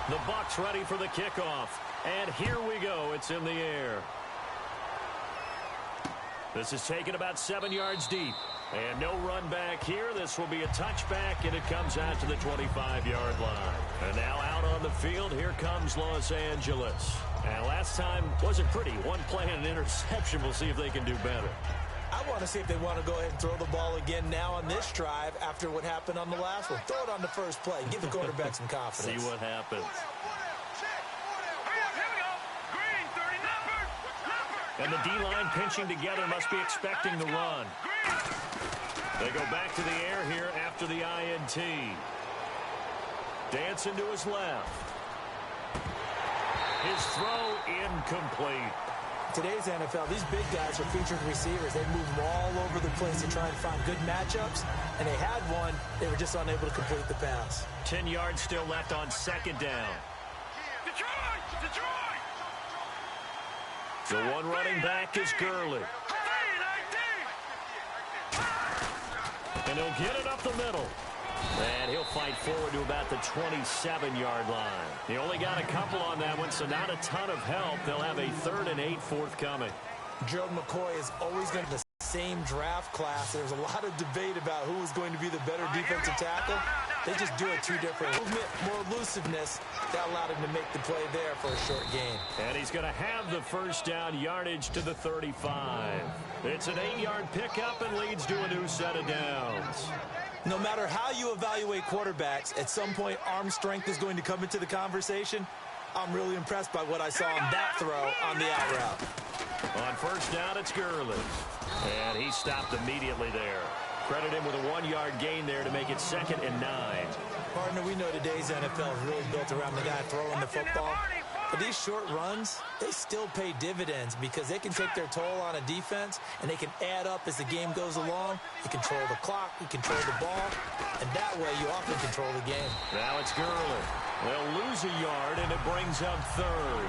[SPEAKER 4] The Bucs ready for the kickoff. And here we go. It's in the air. This is taken about 7 yards deep. And no run back here. This will be a touchback, and it comes out to the 25-yard line. And now out on the field, here comes Los Angeles. And last time wasn't pretty. One play and an interception. We'll see if they can do better.
[SPEAKER 5] I want to see if they want to go ahead and throw the ball again now on this drive after what happened on the last one. Throw it on the first play. Give the quarterback some confidence.
[SPEAKER 4] See what happens. And the D-line pinching together must be expecting the run. They go back to the air here after the INT. Dancing to his left. His throw incomplete.
[SPEAKER 5] Today's NFL, these big guys are featured receivers. They move them all over the place to try and find good matchups, and they had one. They were just unable to complete the pass.
[SPEAKER 4] 10 yards still left on 2nd down. Detroit! The one running back is Gurley. And he'll get it up the middle. And he'll fight forward to about the 27-yard line. He only got a couple on that one, so not a ton of help. They'll have a 3rd and 8 forthcoming.
[SPEAKER 5] Gerald McCoy is always going to be the same draft class. There's a lot of debate about who is going to be the better defensive tackle. They just do it 2 different. Movement, more elusiveness. That allowed him to make the play there for a short gain.
[SPEAKER 4] And he's going to have the 1st down yardage to the 35. It's an 8-yard pickup and leads to a new set of downs.
[SPEAKER 5] No matter how you evaluate quarterbacks, at some point arm strength is going to come into the conversation. I'm really impressed by what I saw on that throw on the out route.
[SPEAKER 4] On 1st down, it's Gurley. And he stopped immediately there. Credit him with a 1-yard gain there to make it 2nd and 9.
[SPEAKER 5] Partner, we know today's NFL is really built around the guy throwing the football. But these short runs, they still pay dividends because they can take their toll on a defense, and they can add up as the game goes along. You control the clock, you control the ball, and that way you often control the game.
[SPEAKER 4] Now it's Gurley. They'll lose a yard, and it brings up third.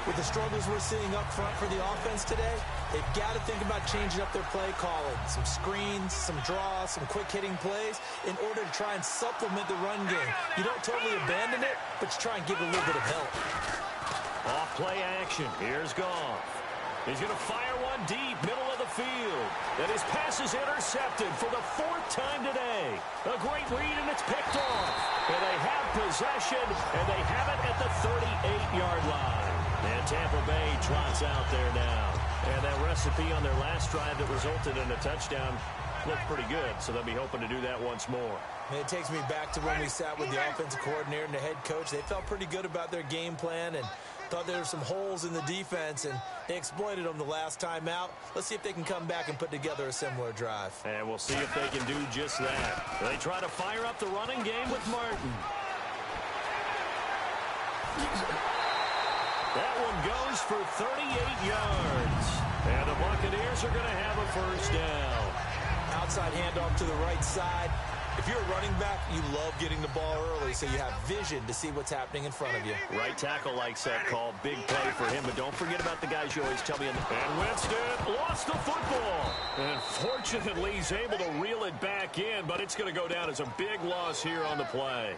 [SPEAKER 5] With the struggles we're seeing up front for the offense today, they've got to think about changing up their play calling. Some screens, some draws, some quick-hitting plays in order to try and supplement the run game. You don't totally abandon it, but you try and give it a little bit of help.
[SPEAKER 4] Off play action. Here's Goff. He's going to fire one deep, middle of the field. And his pass is intercepted for the fourth time today. A great read, and it's picked off. And they have possession, and they have it at the 38-yard line. And Tampa Bay trots out there now. And that recipe on their last drive that resulted in a touchdown looked pretty good, so they'll be hoping to do that once more.
[SPEAKER 5] And it takes me back to when we sat with the offensive coordinator and the head coach. They felt pretty good about their game plan and thought there were some holes in the defense, and they exploited them the last time out. Let's see if they can come back and put together a similar drive.
[SPEAKER 4] And we'll see if they can do just that. They try to fire up the running game with Martin. That one goes for 38 yards. And the Buccaneers are going to have a first down.
[SPEAKER 5] Outside handoff to the right side. If you're a running back, you love getting the ball early so you have vision to see what's happening in front of you.
[SPEAKER 4] Right tackle likes that call. Big play for him, but don't forget about the guys you always tell me. And Winston lost the football. And fortunately, he's able to reel it back in, but it's going to go down as a big loss here on the play.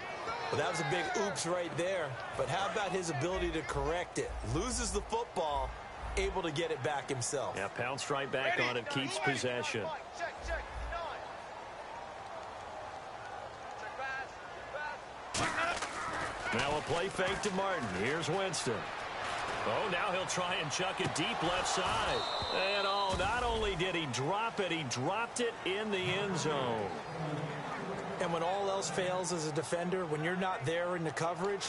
[SPEAKER 5] Well, that was a big oops right there. But how about his ability to correct it? Loses the football, able to get it back himself.
[SPEAKER 4] Yeah, pounced right back on it, keeps possession. Now a play fake to Martin. Here's Winston. Oh, now he'll try and chuck it deep left side. And oh, not only did he drop it, he dropped it in the end zone.
[SPEAKER 5] And when all else fails as a defender, when you're not there in the coverage,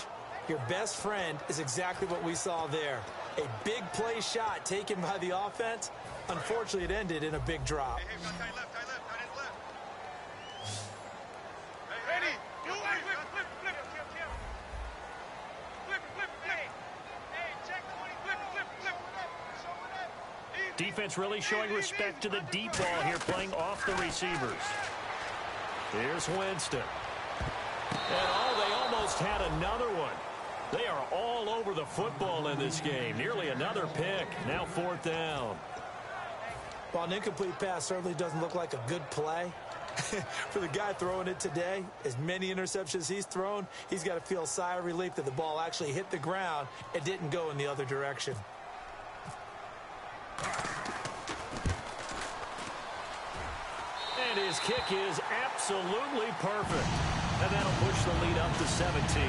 [SPEAKER 5] your best friend is exactly what we saw there. A big play shot taken by the offense. Unfortunately, it ended in a big drop.
[SPEAKER 4] Defense really showing respect to the deep ball here, playing off the receivers. Here's Winston. And oh, they almost had another one. They are all over the football in this game. Nearly another pick. Now fourth down.
[SPEAKER 5] While an incomplete pass certainly doesn't look like a good play, for the guy throwing it today, as many interceptions he's thrown, he's got to feel a sigh of relief that the ball actually hit the ground and didn't go in the other direction.
[SPEAKER 4] And his kick is absolutely perfect. And that'll push the lead up to 17.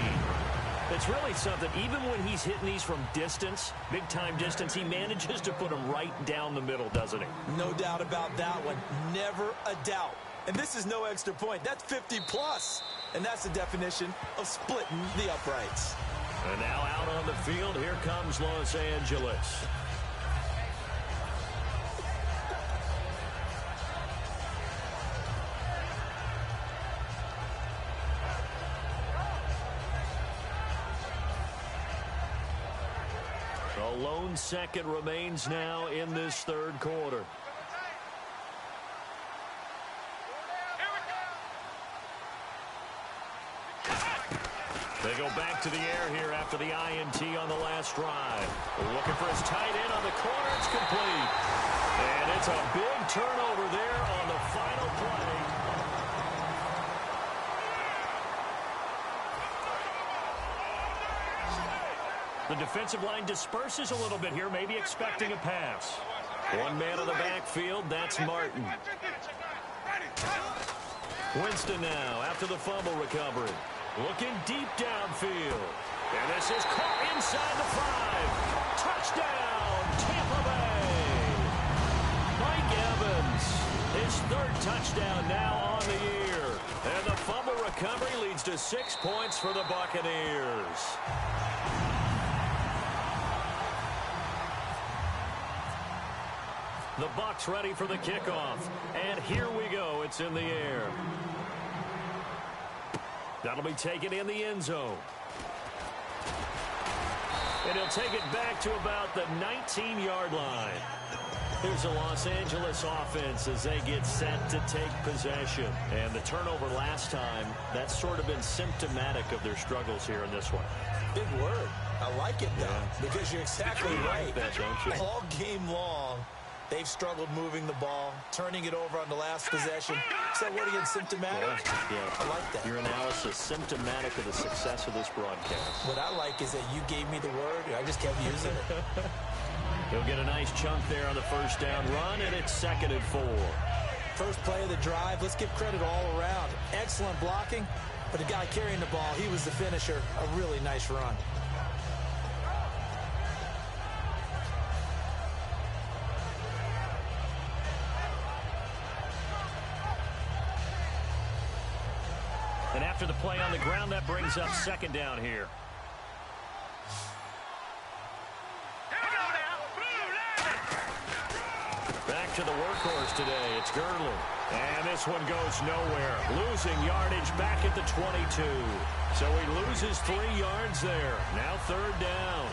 [SPEAKER 4] It's really something. Even when he's hitting these from distance, big-time distance, he manages to put them right down the middle, doesn't he?
[SPEAKER 5] No doubt about that one. Never a doubt. And this is no extra point. That's 50-plus. And that's the definition of splitting the uprights.
[SPEAKER 4] And now out on the field, here comes Los Angeles. A lone second remains now in this third quarter. They go back to the air here after the INT on the last drive. Looking for his tight end on the corner. It's complete. And it's a big turnover there on the final play. The defensive line disperses a little bit here, maybe expecting a pass. One man in the backfield, that's Martin. Winston now after the fumble recovery. Looking deep downfield. And this is caught inside the 5. Touchdown, Tampa Bay. Mike Evans, his third touchdown now on the year. And the fumble recovery leads to 6 points for the Buccaneers. The Bucs ready for the kickoff. And here we go. It's in the air. That'll be taken in the end zone. And he'll take it back to about the 19-yard line. Here's the Los Angeles offense as they get set to take possession. And the turnover last time, that's sort of been symptomatic of their struggles here in this one.
[SPEAKER 5] Big word. I like it, though, because you're exactly right.
[SPEAKER 4] That, don't you?
[SPEAKER 5] All game long, they've struggled moving the ball, turning it over on the last possession. Is that word again, symptomatic?
[SPEAKER 4] Yeah.
[SPEAKER 5] I like that.
[SPEAKER 4] Your analysis, symptomatic of the success of this broadcast.
[SPEAKER 5] What I like is that you gave me the word, and I just kept using it.
[SPEAKER 4] He'll get a nice chunk there on the first down run, and it's 2nd and 4.
[SPEAKER 5] First play of the drive, let's give credit all around. Excellent blocking, but the guy carrying the ball, he was the finisher. A really nice run.
[SPEAKER 4] And after the play on the ground, that brings up 2nd down here. Back to the workhorse today. It's Gurley. And this one goes nowhere. Losing yardage back at the 22. So he loses 3 yards there. Now 3rd down.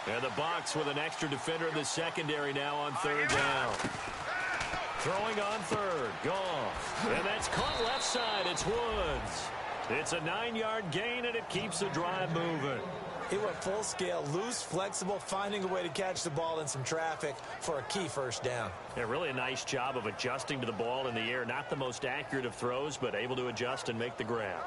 [SPEAKER 4] And the Bucs with an extra defender in the secondary now on 3rd down. Throwing on 3rd. Goff. And that's caught left side. It's Woods. It's a 9-yard gain, and it keeps the drive moving.
[SPEAKER 5] He went full scale, loose, flexible, finding a way to catch the ball in some traffic for a key first down.
[SPEAKER 4] Yeah, really a nice job of adjusting to the ball in the air. Not the most accurate of throws, but able to adjust and make the grab.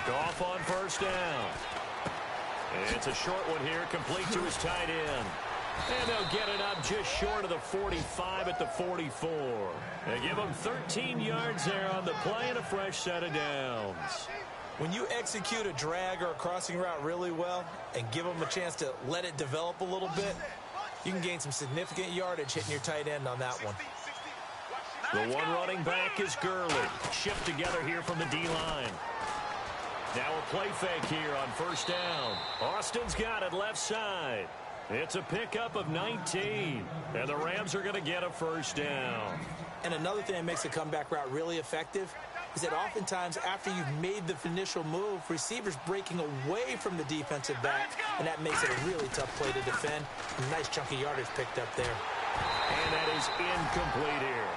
[SPEAKER 4] Goff on first down. It's a short one here, complete to his tight end. And they'll get it up just short of the 45 at the 44. They give him 13 yards there on the play and a fresh set of downs.
[SPEAKER 5] When you execute a drag or a crossing route really well and give them a chance to let it develop a little bit, you can gain some significant yardage hitting your tight end on that one.
[SPEAKER 4] The one running back is Gurley. Shift together here from the D-line. Now a play fake here on first down. Austin's got it left side. It's a pickup of 19. And the Rams are going to get a first down.
[SPEAKER 5] And another thing that makes a comeback route really effective is that oftentimes after you've made the initial move, receivers breaking away from the defensive back, and that makes it a really tough play to defend. A nice chunk of yardage picked up there.
[SPEAKER 4] And that is incomplete here.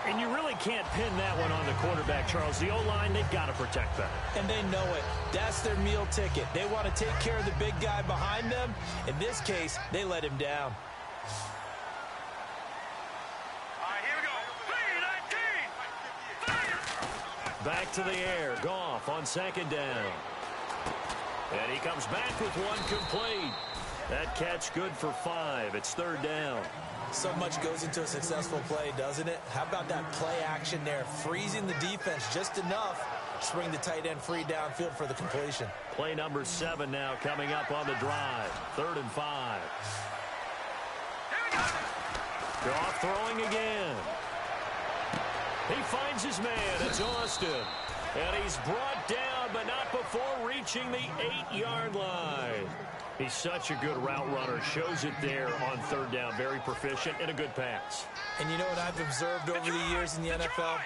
[SPEAKER 4] And you really can't pin that one on the quarterback, Charles. The O-line, they've got to protect that.
[SPEAKER 5] And they know it. That's their meal ticket. They want to take care of the big guy behind them. In this case, they let him down.
[SPEAKER 2] All right, here we go.
[SPEAKER 4] Back to the air. Goff on 2nd down. And he comes back with one complete. That catch good for 5. It's 3rd down.
[SPEAKER 5] So much goes into a successful play, doesn't it? How about that play action there? Freezing the defense just enough to bring the tight end free downfield for the completion.
[SPEAKER 4] Play number 7 now coming up on the drive. 3rd and 5. Goff throwing again. He finds his man. It's Austin. And he's brought down, but not before reaching the 8-yard line. He's such a good route runner. Shows it there on 3rd down. Very proficient and a good pass.
[SPEAKER 5] And you know what I've observed over the years in the NFL?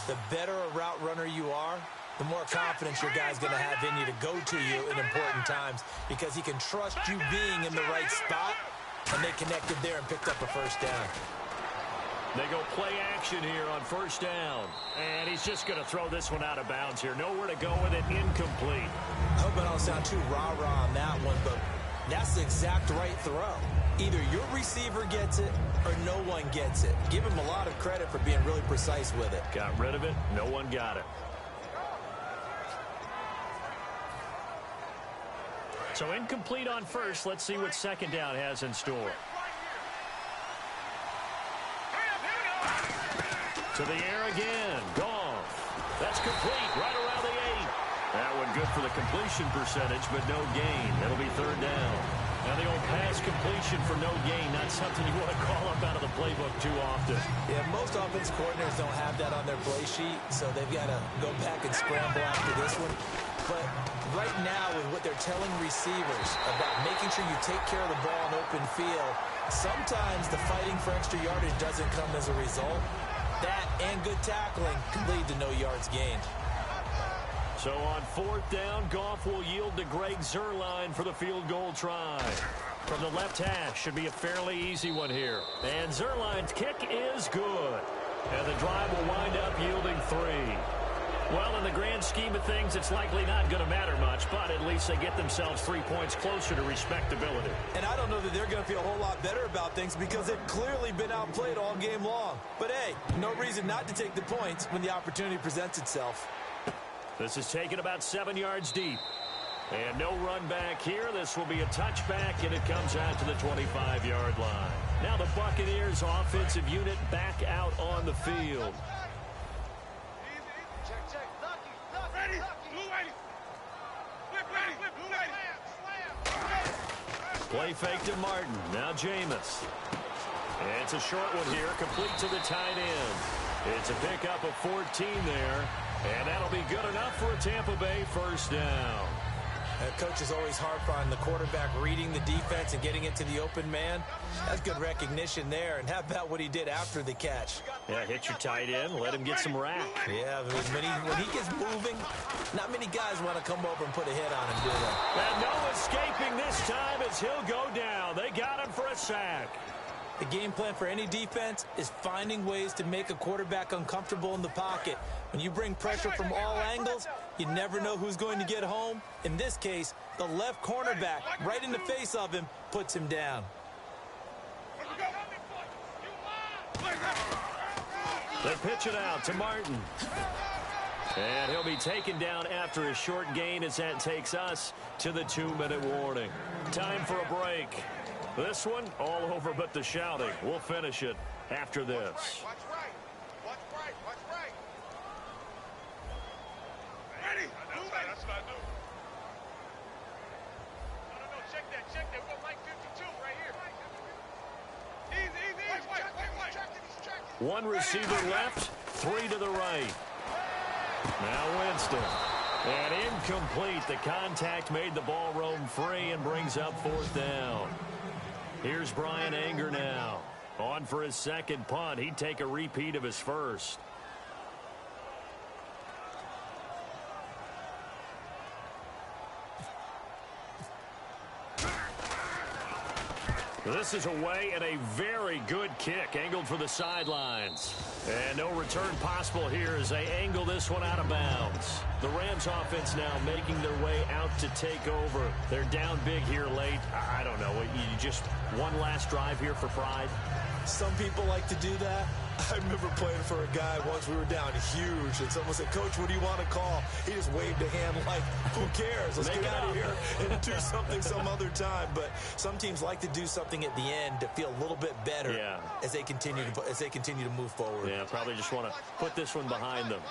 [SPEAKER 5] The better a route runner you are, the more confidence your guy's going to have in you to go to you in important times because he can trust you being in the right spot, and they connected there and picked up a first down.
[SPEAKER 4] They go play action here on first down. And he's just going to throw this one out of bounds here. Nowhere to go with it. Incomplete.
[SPEAKER 5] I hope I don't sound too rah-rah on that one, but that's the exact right throw. Either your receiver gets it or no one gets it. Give him a lot of credit for being really precise with it.
[SPEAKER 4] Got rid of it. No one got it. So incomplete on first. Let's see what 2nd down has in store. To the air again. Goff. That's complete right around the 8. That one good for the completion percentage, but no gain. It'll be 3rd down. Now the old pass completion for no gain, not something you want to call up out of the playbook too often.
[SPEAKER 5] Yeah, most offense coordinators don't have that on their play sheet, so they've got to go back and scramble after this one. But right now, with what they're telling receivers about making sure you take care of the ball in open field, sometimes the fighting for extra yardage doesn't come as a result. That and good tackling can lead to no yards gained.
[SPEAKER 4] So on 4th down, Goff will yield to Greg Zuerlein for the field goal try. From the left hash, should be a fairly easy one here. And Zuerlein's kick is good. And the drive will wind up yielding 3. Well, in the grand scheme of things, it's likely not going to matter much, but at least they get themselves 3 points closer to respectability.
[SPEAKER 5] And I don't know that they're going to feel a whole lot better about things because they've clearly been outplayed all game long. But hey, no reason not to take the points when the opportunity presents itself.
[SPEAKER 4] This is taken about 7 yards deep. And no run back here. This will be a touchback, and it comes out to the 25-yard line. Now the Buccaneers offensive unit back out on the field. Play fake to Martin. Now Jameis. And it's a short one here, complete to the tight end. It's a pickup of 14 there. And that'll be good enough for a Tampa Bay first down.
[SPEAKER 5] Coaches always harp on the quarterback reading the defense and getting it to the open man. That's good recognition there. And how about what he did after the catch?
[SPEAKER 4] Yeah, hit your tight end, let him get some rack.
[SPEAKER 5] Yeah, when he gets moving, not many guys want to come over and put a hit on him, do they?
[SPEAKER 4] And no escaping this time as he'll go down. They got him for a sack.
[SPEAKER 5] The game plan for any defense is finding ways to make a quarterback uncomfortable in the pocket. When you bring pressure from all angles, you never know who's going to get home. In this case, the left cornerback, right in the face of him, puts him down.
[SPEAKER 4] They pitch it out to Martin. And he'll be taken down after a short gain as that takes us to the 2-minute warning. Time for a break. This one, all over but the shouting. We'll finish it after this.
[SPEAKER 6] Watch right. Watch right. Watch right. Ready. That's what I do. No. Check that. We're going Mike 52 right here. Easy.
[SPEAKER 4] One receiver left, 3 to the right. Now Winston. And incomplete. The contact made the ball roam free and brings up 4th down. Here's Brian Anger now. On for his second punt. He'd take a repeat of his first. This is away and a very good kick angled for the sidelines. And no return possible here as they angle this one out of bounds. The Rams offense now making their way out to take over. They're down big here late. I don't know. You just one last drive here for pride?
[SPEAKER 5] Some people like to do that. I remember playing for a guy once. We were down huge, and someone said, "Coach, what do you want to call?" He just waved a hand like, "Who cares? Let's get out of here and do something some other time." But some teams like to do something at the end to feel a little bit better as they continue to move forward.
[SPEAKER 4] Yeah, probably just want to put this one behind them.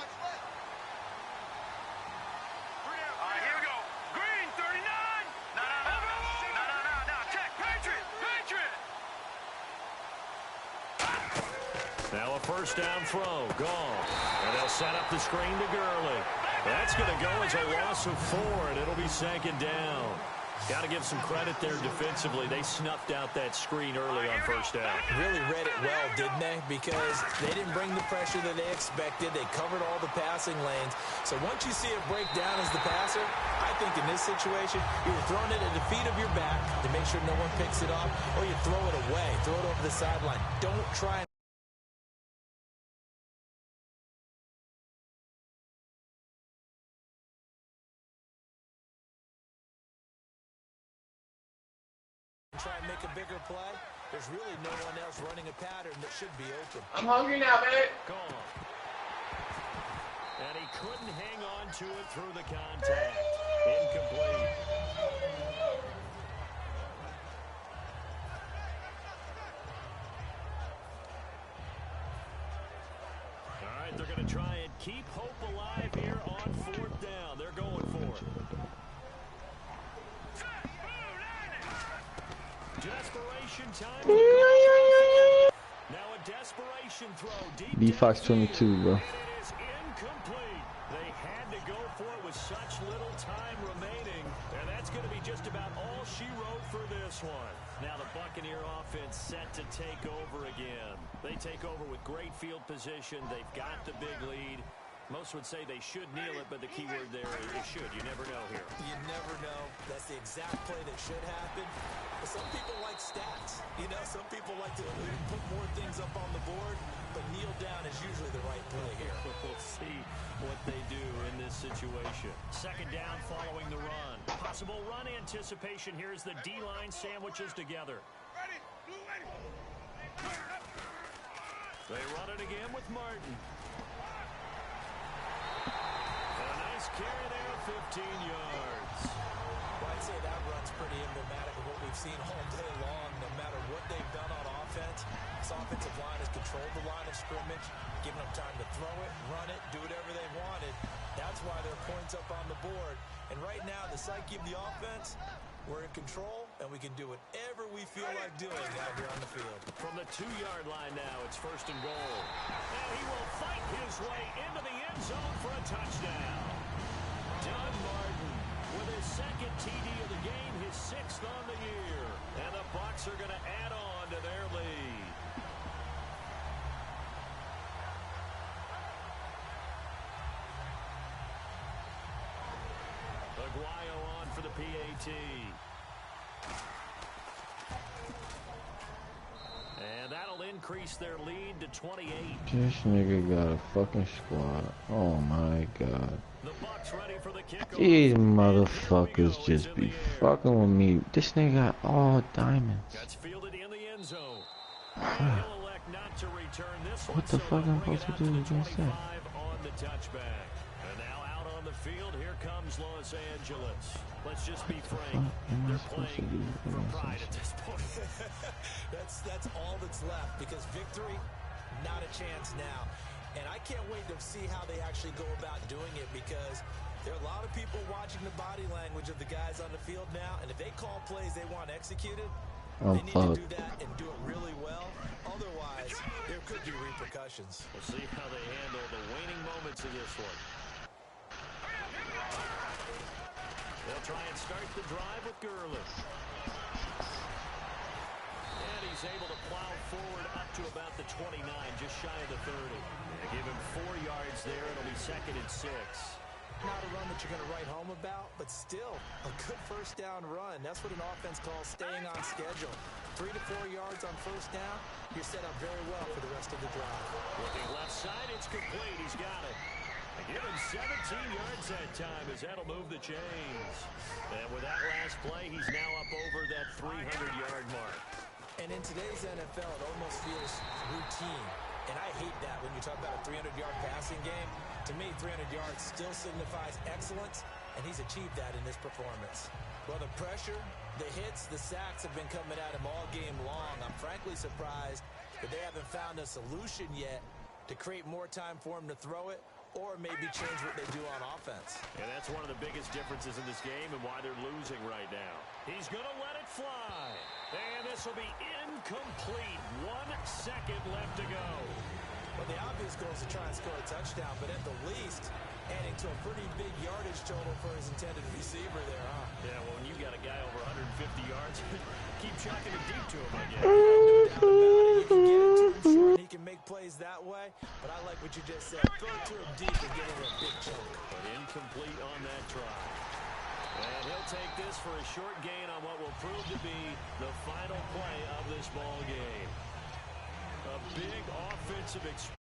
[SPEAKER 4] Now a first down throw, gone. And they'll set up the screen to Gurley. That's going to go as a loss of 4, and it'll be 2nd down. Got to give some credit there defensively. They snuffed out that screen early on first down.
[SPEAKER 5] Really read it well, didn't they? Because they didn't bring the pressure that they expected. They covered all the passing lanes. So once you see it break down as the passer, I think in this situation, you're throwing it at the feet of your back to make sure no one picks it off, or you throw it away, throw it over the sideline. Don't try and try and make a bigger play. There's really no one else running a pattern that should be open.
[SPEAKER 6] I'm hungry now, man.
[SPEAKER 4] Gone. And he couldn't hang on to it through the contact. Incomplete. All right, they're going to try and keep hope alive here on 4th down. They're going for it. Desperation time. Now a desperation throw deep.
[SPEAKER 7] Youngdfox22, bro.
[SPEAKER 4] And it is incomplete. They had to go for it with such little time remaining. And that's going to be just about all she wrote for this one. Now the Buccaneer offense set to take over again. They take over with great field position. They've got the big lead. Most would say they should kneel it, but the key word there is should. You never know here.
[SPEAKER 5] You never know. That's the exact play that should happen. But some people like stats. You know, some people like to put more things up on the board, but kneel down is usually the right play here.
[SPEAKER 4] We'll see what they do in this situation. Second down following the run. Possible run anticipation here as the D-line sandwiches together. They run it again with Martin. A nice carry there, 15 yards.
[SPEAKER 5] Well, I'd say that run's pretty emblematic of what we've seen all day long. No matter what they've done on offense, this offensive line has controlled the line of scrimmage, given them time to throw it, run it, do whatever they wanted. That's why there are points up on the board. And right now, the psyche of the offense, we're in control, and we can do whatever we feel like doing out here on the field.
[SPEAKER 4] From the 2-yard line now, it's first and goal. And he will fight his way into the end zone for a touchdown. Doug Martin with his second TD of the game, his 6th on the year. And the Bucs are going to add on to their lead. Aguayo on for the PAT. And that'll increase their lead to 28.
[SPEAKER 7] This nigga got a fucking squad. Oh my god.
[SPEAKER 4] The Bucs ready for the kickoff.
[SPEAKER 7] These motherfuckers just be fucking with me. This nigga got all diamonds.
[SPEAKER 4] That's fielded in the end zone. He'll elect not to return this one.
[SPEAKER 7] What the fuck am I supposed to do against that?
[SPEAKER 4] On the touchback. And now out on the field, here comes Los Angeles. Let's just be frank. They're playing for pride at this point.
[SPEAKER 5] That's all that's left, because victory, not a chance now. And I can't wait to see how they actually go about doing it, because there are a lot of people watching the body language of the guys on the field now, and if they call plays they want executed, they need to do that and do it really well. Otherwise, there could be repercussions.
[SPEAKER 4] We'll see how they handle the waning moments of this one. They'll try and start the drive with Gurley. And he's able to plow forward up to about the 29, just shy of the 30. They give him 4 yards there. It'll be 2nd and 6.
[SPEAKER 5] Not a run that you're going to write home about, but still a good first down run. That's what an offense calls staying on schedule. 3 to 4 yards on first down, you're set up very well for the rest of the drive.
[SPEAKER 4] Looking left side, it's complete. He's got it. They give him 17 yards that time as that'll move the chains. And with that last play, he's now up over that 300-yard mark.
[SPEAKER 5] And in today's NFL, it almost feels routine. And I hate that when you talk about a 300-yard passing game. To me, 300 yards still signifies excellence, and he's achieved that in this performance. Well, the pressure, the hits, the sacks have been coming at him all game long. I'm frankly surprised that they haven't found a solution yet to create more time for him to throw it, or maybe change what they do on offense.
[SPEAKER 4] And that's one of the biggest differences in this game and why they're losing right now. He's going to let it fly. And this will be incomplete. 1 second left to go.
[SPEAKER 5] Well, the obvious goal is to try and score a touchdown, but at the least, adding to a pretty big yardage total for his intended receiver there, huh?
[SPEAKER 4] Yeah, well, when you got a guy over 150 yards, keep chucking it deep to him, I guess.
[SPEAKER 5] No doubt about it. You can get it to him short, he can make plays that way, but I like what you just said. Throw it to him deep and get him a big chunk.
[SPEAKER 4] But incomplete on that try. And he'll take this for a short gain on what will prove to be the final play of this ball game. A big offensive experience.